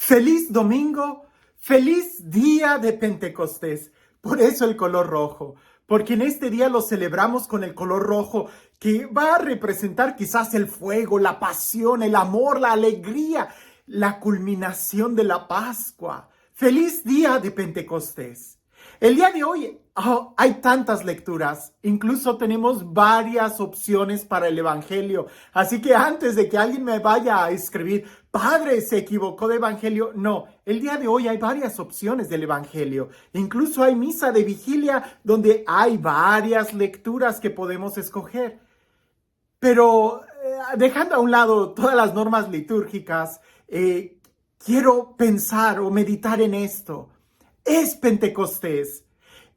Feliz domingo, feliz día de Pentecostés. Por eso el color rojo, porque en este día lo celebramos con el color rojo, que va a representar quizás el fuego, la pasión, el amor, la alegría, la culminación de la Pascua. Feliz día de Pentecostés. El día de hoy hay tantas lecturas, incluso tenemos varias opciones para el Evangelio. Así que antes de que alguien me vaya a escribir, padre, se equivocó de Evangelio, no, el día de hoy hay varias opciones del Evangelio. Incluso hay misa de vigilia donde hay varias lecturas que podemos escoger. Pero dejando a un lado todas las normas litúrgicas, quiero pensar o meditar en esto. Es Pentecostés.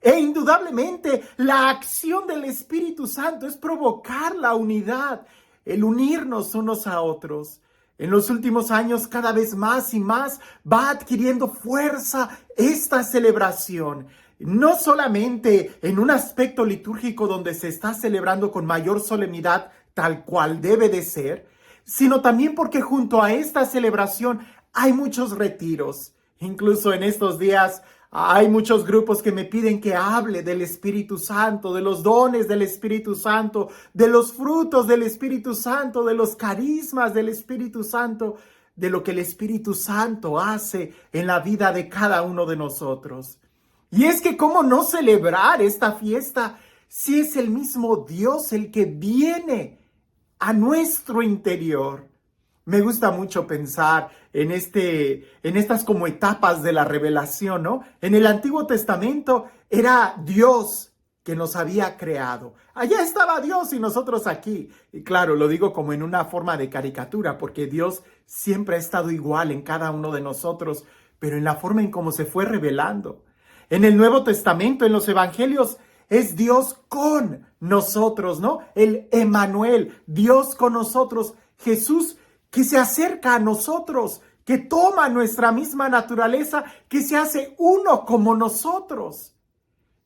E indudablemente la acción del Espíritu Santo es provocar la unidad, el unirnos unos a otros. En los últimos años cada vez más y más va adquiriendo fuerza esta celebración. No solamente en un aspecto litúrgico donde se está celebrando con mayor solemnidad tal cual debe de ser, sino también porque junto a esta celebración hay muchos retiros. Incluso en estos días hay muchos grupos que me piden que hable del Espíritu Santo, de los dones del Espíritu Santo, de los frutos del Espíritu Santo, de los carismas del Espíritu Santo, de lo que el Espíritu Santo hace en la vida de cada uno de nosotros. Y es que ¿cómo no celebrar esta fiesta si es el mismo Dios el que viene a nuestro interior? Me gusta mucho pensar en estas como etapas de la revelación, ¿no? En el Antiguo Testamento era Dios que nos había creado. Allá estaba Dios y nosotros aquí. Y claro, lo digo como en una forma de caricatura, porque Dios siempre ha estado igual en cada uno de nosotros, pero en la forma en cómo se fue revelando. En el Nuevo Testamento, en los Evangelios, es Dios con nosotros, ¿no? El Emmanuel, Dios con nosotros, Jesús que se acerca a nosotros, que toma nuestra misma naturaleza, que se hace uno como nosotros.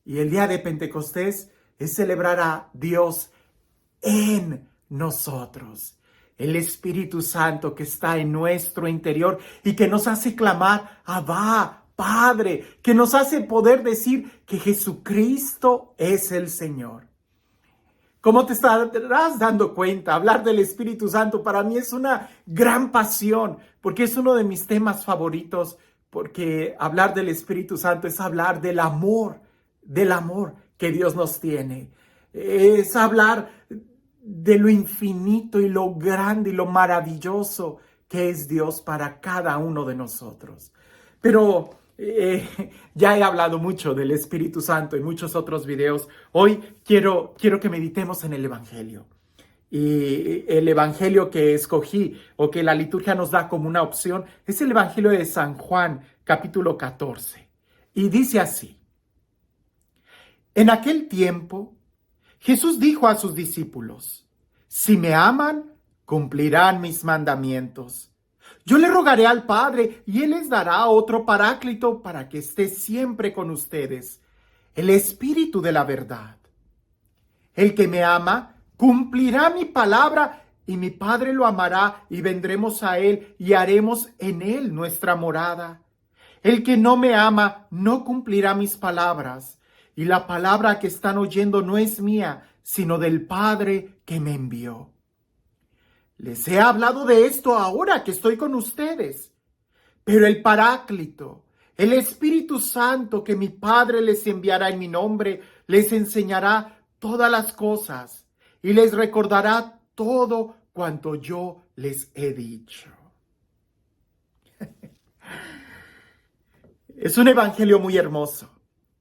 Y el día de Pentecostés es celebrar a Dios en nosotros. El Espíritu Santo que está en nuestro interior y que nos hace clamar, Abba, Padre, que nos hace poder decir que Jesucristo es el Señor. Como te estarás dando cuenta, hablar del Espíritu Santo para mí es una gran pasión, porque es uno de mis temas favoritos, porque hablar del Espíritu Santo es hablar del amor que Dios nos tiene. Es hablar de lo infinito y lo grande y lo maravilloso que es Dios para cada uno de nosotros. Pero ya he hablado mucho del Espíritu Santo en muchos otros videos. Hoy quiero que meditemos en el Evangelio. Y el Evangelio que escogí o que la liturgia nos da como una opción es el Evangelio de San Juan, capítulo 14. Y dice así: En aquel tiempo, Jesús dijo a sus discípulos: Si me aman, cumplirán mis mandamientos. Yo le rogaré al Padre y Él les dará otro Paráclito para que esté siempre con ustedes, el Espíritu de la verdad. El que me ama cumplirá mi palabra y mi Padre lo amará y vendremos a Él y haremos en Él nuestra morada. El que no me ama no cumplirá mis palabras y la palabra que están oyendo no es mía, sino del Padre que me envió. Les he hablado de esto ahora que estoy con ustedes, pero el Paráclito, el Espíritu Santo que mi Padre les enviará en mi nombre, les enseñará todas las cosas y les recordará todo cuanto yo les he dicho. Es un evangelio muy hermoso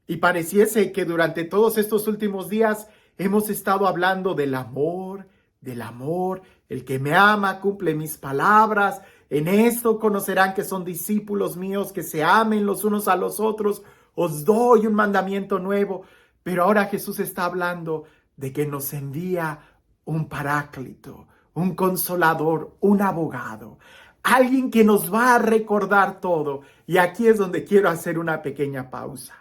y pareciese que durante todos estos últimos días hemos estado hablando del amor, el que me ama cumple mis palabras, en esto conocerán que son discípulos míos, que se amen los unos a los otros, os doy un mandamiento nuevo. Pero ahora Jesús está hablando de que nos envía un Paráclito, un consolador, un abogado, alguien que nos va a recordar todo. Y aquí es donde quiero hacer una pequeña pausa.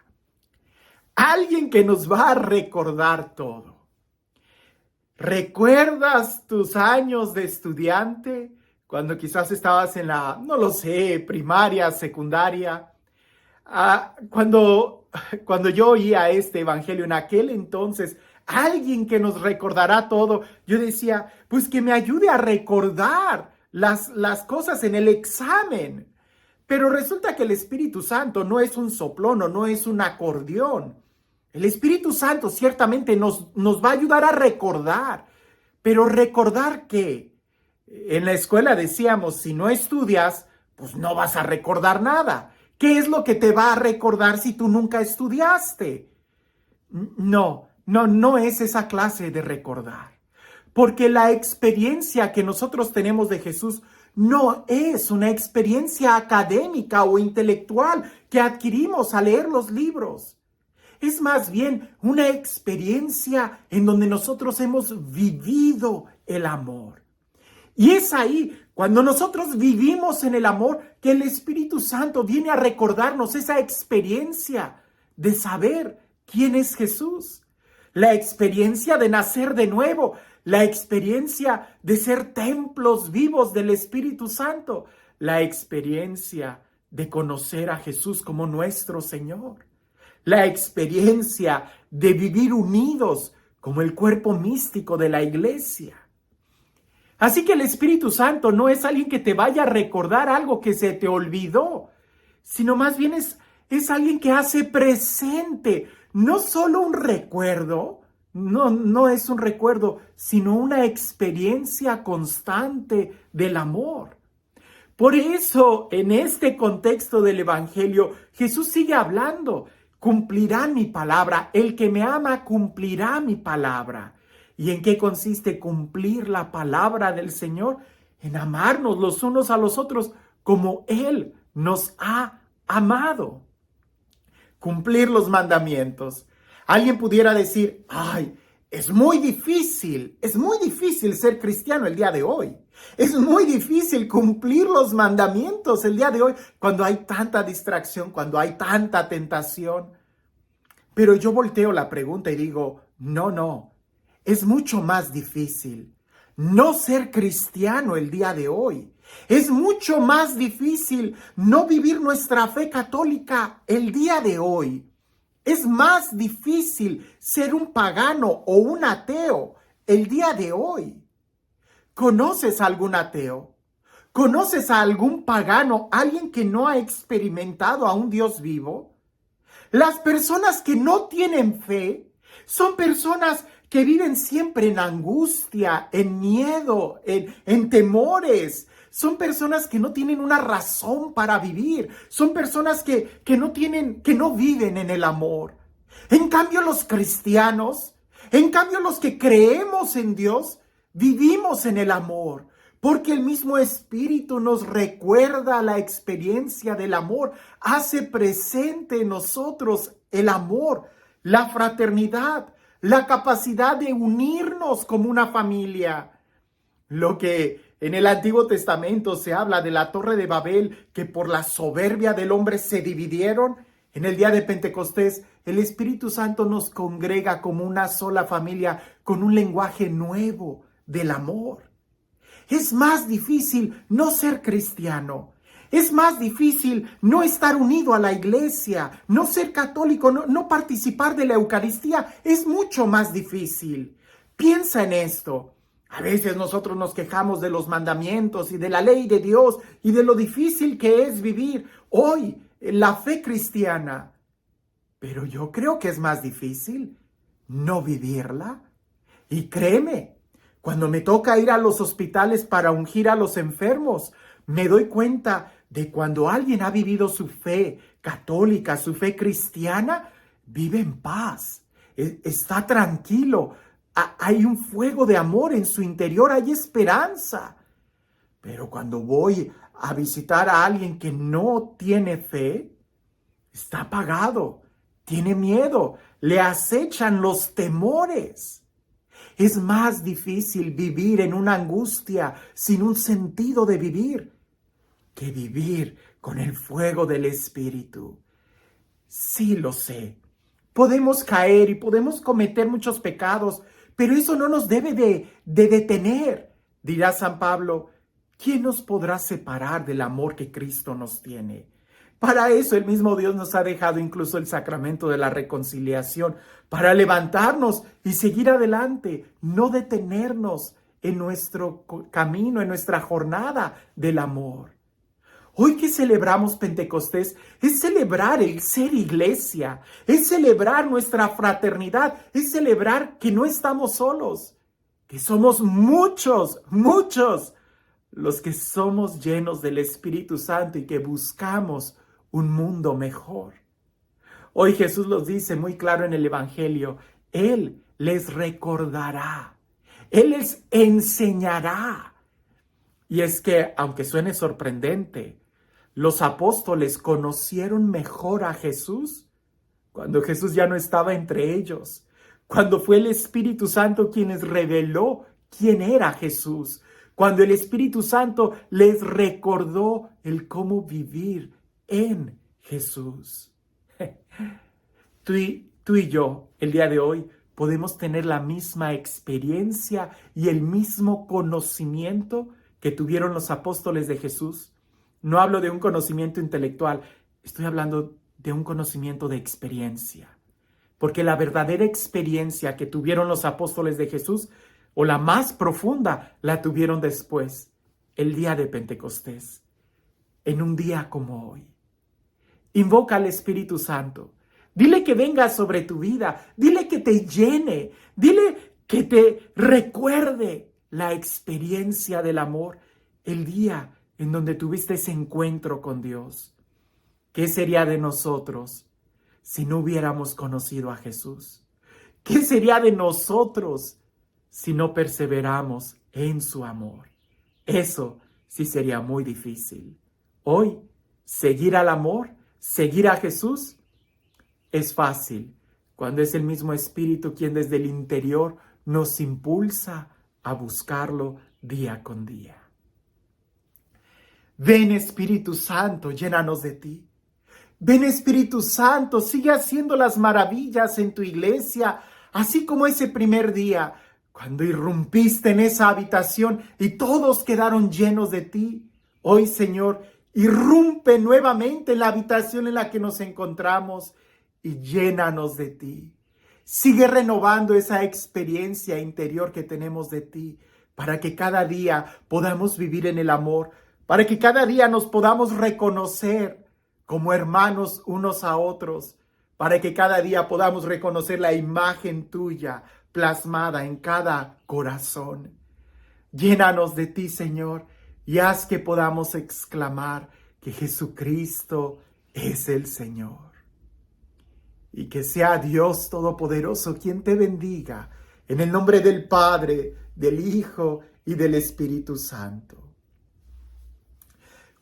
Alguien que nos va a recordar todo. ¿Recuerdas tus años de estudiante cuando quizás estabas en la, no lo sé, primaria, secundaria. Cuando yo oía este evangelio en aquel entonces, alguien que nos recordará todo, yo decía, pues que me ayude a recordar las cosas en el examen. Pero resulta que el Espíritu Santo no es un soplón o no es un acordeón. El Espíritu Santo ciertamente nos va a ayudar a recordar. Pero ¿recordar qué? En la escuela decíamos, si no estudias, pues no vas a recordar nada. ¿Qué es lo que te va a recordar si tú nunca estudiaste? No es esa clase de recordar. Porque la experiencia que nosotros tenemos de Jesús no es una experiencia académica o intelectual que adquirimos al leer los libros. Es más bien una experiencia en donde nosotros hemos vivido el amor. Y es ahí, cuando nosotros vivimos en el amor, que el Espíritu Santo viene a recordarnos esa experiencia de saber quién es Jesús. La experiencia de nacer de nuevo, la experiencia de ser templos vivos del Espíritu Santo, la experiencia de conocer a Jesús como nuestro Señor, la experiencia de vivir unidos como el cuerpo místico de la iglesia. Así que el Espíritu Santo no es alguien que te vaya a recordar algo que se te olvidó, sino más bien es alguien que hace presente, no solo un recuerdo, no es un recuerdo, sino una experiencia constante del amor. Por eso, en este contexto del Evangelio, Jesús sigue hablando, cumplirá mi palabra, el que me ama cumplirá mi palabra. ¿Y en qué consiste cumplir la palabra del Señor? En amarnos los unos a los otros como Él nos ha amado. Cumplir los mandamientos. Alguien pudiera decir, ay, es muy difícil ser cristiano el día de hoy. Es muy difícil cumplir los mandamientos el día de hoy cuando hay tanta distracción, cuando hay tanta tentación. Pero yo volteo la pregunta y digo, no. Es mucho más difícil no ser cristiano el día de hoy. Es mucho más difícil no vivir nuestra fe católica el día de hoy. Es más difícil ser un pagano o un ateo el día de hoy. ¿Conoces a algún ateo? ¿Conoces a algún pagano, alguien que no ha experimentado a un Dios vivo? Las personas que no tienen fe son personas que viven siempre en angustia, en miedo, en temores. Son personas que no tienen una razón para vivir. Son personas que no viven en el amor. En cambio, los cristianos, en cambio, los que creemos en Dios, vivimos en el amor. Porque el mismo Espíritu nos recuerda la experiencia del amor, hace presente en nosotros el amor, la fraternidad, la capacidad de unirnos como una familia. Lo que en el Antiguo Testamento se habla de la Torre de Babel, que por la soberbia del hombre se dividieron, en el día de Pentecostés, el Espíritu Santo nos congrega como una sola familia con un lenguaje nuevo del amor. Es más difícil no ser cristiano. Es más difícil no estar unido a la iglesia, no ser católico, no participar de la Eucaristía. Es mucho más difícil. Piensa en esto. A veces nosotros nos quejamos de los mandamientos y de la ley de Dios y de lo difícil que es vivir hoy la fe cristiana. Pero yo creo que es más difícil no vivirla. Y créeme, cuando me toca ir a los hospitales para ungir a los enfermos, me doy cuenta de cuando alguien ha vivido su fe católica, su fe cristiana, vive en paz, está tranquilo, hay un fuego de amor en su interior, hay esperanza. Pero cuando voy a visitar a alguien que no tiene fe, está apagado, tiene miedo, le acechan los temores. Es más difícil vivir en una angustia sin un sentido de vivir que vivir con el fuego del Espíritu. Sí lo sé. Podemos caer y podemos cometer muchos pecados, pero eso no nos debe de detener. Dirá San Pablo, ¿quién nos podrá separar del amor que Cristo nos tiene? Para eso el mismo Dios nos ha dejado incluso el sacramento de la reconciliación, para levantarnos y seguir adelante, no detenernos en nuestro camino, en nuestra jornada del amor. Hoy que celebramos Pentecostés, es celebrar el ser iglesia, es celebrar nuestra fraternidad, es celebrar que no estamos solos, que somos muchos, muchos, los que somos llenos del Espíritu Santo y que buscamos un mundo mejor. Hoy Jesús los dice muy claro en el Evangelio, Él les recordará, Él les enseñará. Y es que, aunque suene sorprendente, los apóstoles conocieron mejor a Jesús cuando Jesús ya no estaba entre ellos, cuando fue el Espíritu Santo quien les reveló quién era Jesús, cuando el Espíritu Santo les recordó el cómo vivir en Jesús. Tú y yo, el día de hoy, podemos tener la misma experiencia y el mismo conocimiento que tuvieron los apóstoles de Jesús. No hablo de un conocimiento intelectual, estoy hablando de un conocimiento de experiencia. Porque la verdadera experiencia que tuvieron los apóstoles de Jesús, o la más profunda, la tuvieron después, el día de Pentecostés, en un día como hoy. Invoca al Espíritu Santo. Dile que venga sobre tu vida. Dile que te llene. Dile que te recuerde la experiencia del amor, el día en donde tuviste ese encuentro con Dios. ¿Qué sería de nosotros si no hubiéramos conocido a Jesús? ¿Qué sería de nosotros si no perseveramos en su amor? Eso sí sería muy difícil. Hoy, seguir al amor, seguir a Jesús, es fácil cuando es el mismo Espíritu quien desde el interior nos impulsa a buscarlo día con día. Ven Espíritu Santo, llénanos de ti. Ven Espíritu Santo, sigue haciendo las maravillas en tu iglesia, así como ese primer día, cuando irrumpiste en esa habitación y todos quedaron llenos de ti. Hoy, Señor, irrumpe nuevamente en la habitación en la que nos encontramos y llénanos de ti. Sigue renovando esa experiencia interior que tenemos de ti, para que cada día podamos vivir en el amor, para que cada día nos podamos reconocer como hermanos unos a otros, para que cada día podamos reconocer la imagen tuya plasmada en cada corazón. Llénanos de ti, Señor, y haz que podamos exclamar que Jesucristo es el Señor. Y que sea Dios Todopoderoso quien te bendiga, en el nombre del Padre, del Hijo y del Espíritu Santo.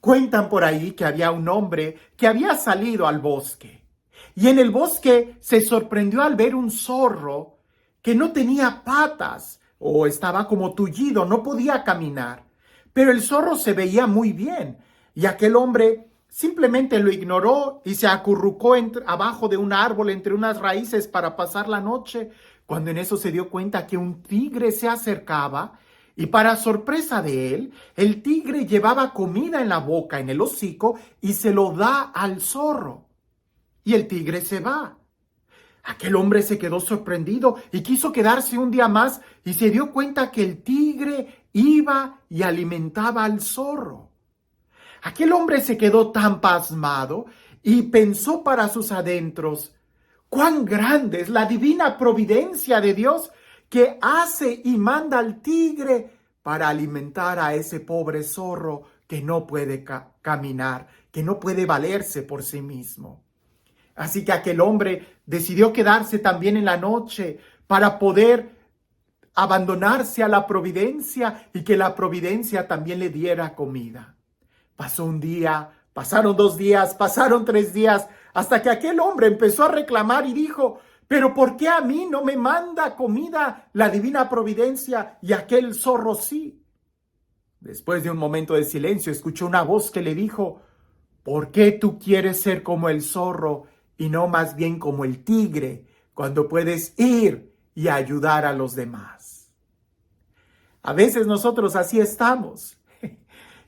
Cuentan por ahí que había un hombre que había salido al bosque, y en el bosque se sorprendió al ver un zorro que no tenía patas, o estaba como tullido, no podía caminar. Pero el zorro se veía muy bien, y aquel hombre simplemente lo ignoró y se acurrucó abajo de un árbol entre unas raíces para pasar la noche, cuando en eso se dio cuenta que un tigre se acercaba, y para sorpresa de él, el tigre llevaba comida en la boca, en el hocico, y se lo da al zorro. Y el tigre se va. Aquel hombre se quedó sorprendido y quiso quedarse un día más, y se dio cuenta que el tigre iba y alimentaba al zorro. Aquel hombre se quedó tan pasmado y pensó para sus adentros: cuán grande es la divina providencia de Dios, que hace y manda al tigre para alimentar a ese pobre zorro que no puede caminar, que no puede valerse por sí mismo. Así que aquel hombre decidió quedarse también en la noche para poder abandonarse a la providencia y que la providencia también le diera comida. Pasó un día, pasaron 2 días, pasaron 3 días, hasta que aquel hombre empezó a reclamar y dijo: ¿pero por qué a mí no me manda comida la divina providencia y aquel zorro sí? Después de un momento de silencio, escuchó una voz que le dijo: ¿por qué tú quieres ser como el zorro y no más bien como el tigre, cuando puedes ir y ayudar a los demás? A veces nosotros así estamos.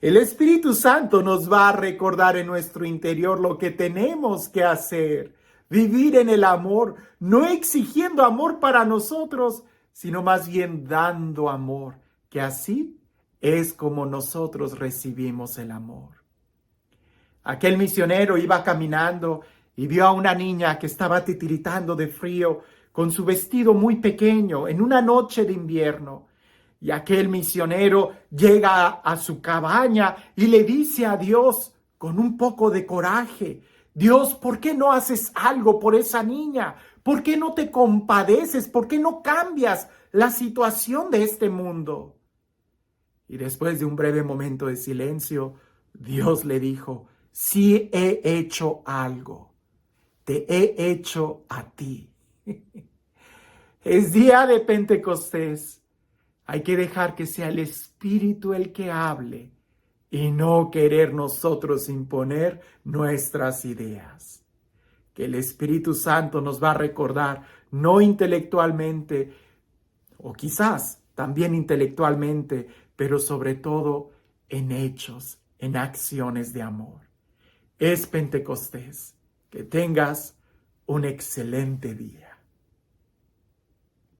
El Espíritu Santo nos va a recordar en nuestro interior lo que tenemos que hacer. Vivir en el amor, no exigiendo amor para nosotros, sino más bien dando amor, que así es como nosotros recibimos el amor. Aquel misionero iba caminando y vio a una niña que estaba titiritando de frío con su vestido muy pequeño en una noche de invierno. Y aquel misionero llega a su cabaña y le dice a Dios con un poco de coraje: Dios, ¿por qué no haces algo por esa niña? ¿Por qué no te compadeces? ¿Por qué no cambias la situación de este mundo? Y después de un breve momento de silencio, Dios le dijo: sí he hecho algo, te he hecho a ti. Es día de Pentecostés. Hay que dejar que sea el Espíritu el que hable y no querer nosotros imponer nuestras ideas. Que el Espíritu Santo nos va a recordar, no intelectualmente, o quizás también intelectualmente, pero sobre todo en hechos, en acciones de amor. Es Pentecostés. Que tengas un excelente día.